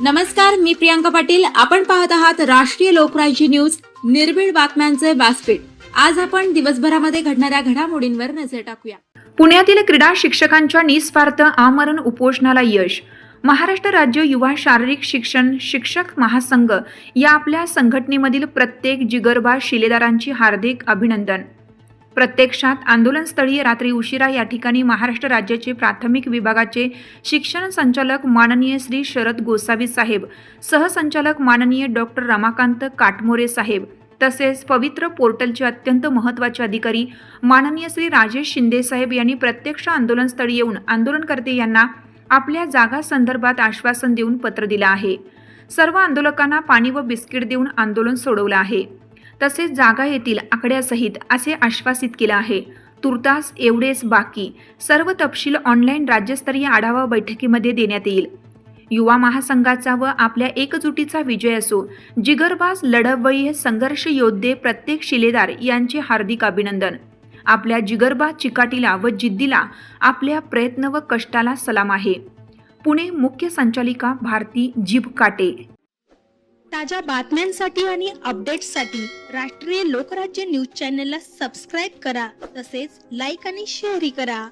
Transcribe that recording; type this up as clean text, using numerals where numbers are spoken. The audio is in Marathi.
नमस्कार, मी प्रियांका पाटील. आपण पाहत आहात राष्ट्रीय लोकराज्य न्यूज, निर्भीड बातम्यांचे व्यासपीठ. आज आपण दिवसभरामध्ये घडणाऱ्या घडामोडींवर नजर टाकूया. पुण्यातील क्रीडा शिक्षकांच्या निस्वार्थ आमरण उपोषणाला यश. महाराष्ट्र राज्य युवा शारीरिक शिक्षण शिक्षक महासंघ या आपल्या संघटनेमधील प्रत्येक जिगरबाज शिलेदारांची हार्दिक अभिनंदन. प्रत्यक्षात आंदोलनस्थळी रात्री उशिरा या ठिकाणी महाराष्ट्र राज्याचे प्राथमिक विभागाचे शिक्षण संचालक माननीय श्री शरद गोसावी साहेब, सहसंचालक माननीय डॉक्टर रमाकांत काटमोरे साहेब, तसेच पवित्र पोर्टलचे अत्यंत महत्त्वाचे अधिकारी माननीय श्री राजेश शिंदे साहेब यांनी प्रत्यक्ष आंदोलनस्थळी येऊन आंदोलनकर्ते यांना आपल्या जागा संदर्भात आश्वासन देऊन पत्र दिलं आहे. सर्व आंदोलकांना पाणी व बिस्किट देऊन आंदोलन सोडवलं आहे. तसेच जागा येथील आकड्यासहित असे आश्वासित केलं आहे. तुर्तास एवढेच बाकी. सर्व तपशील ऑनलाईन राज्यस्तरीय आढावा बैठकीमध्ये देण्यात येईल. युवा महासंघाचा व आपल्या एकजुटीचा विजय असो. जिगरबाज लढवय्ये संघर्ष योद्धे प्रत्येक शिलेदार यांचे हार्दिक अभिनंदन. आपल्या जिगरबाज चिकाटीला व जिद्दीला आपल्या प्रयत्न व कष्टाला सलाम आहे. पुणे मुख्य संचालिका भारती जिभकाटे. ताज्या बातम्यांसाठी आणि अपडेट्ससाठी राष्ट्रीय लोकराज्य न्यूज चॅनलला सबस्क्राईब करा. तसेच लाईक आणि शेअरही करा.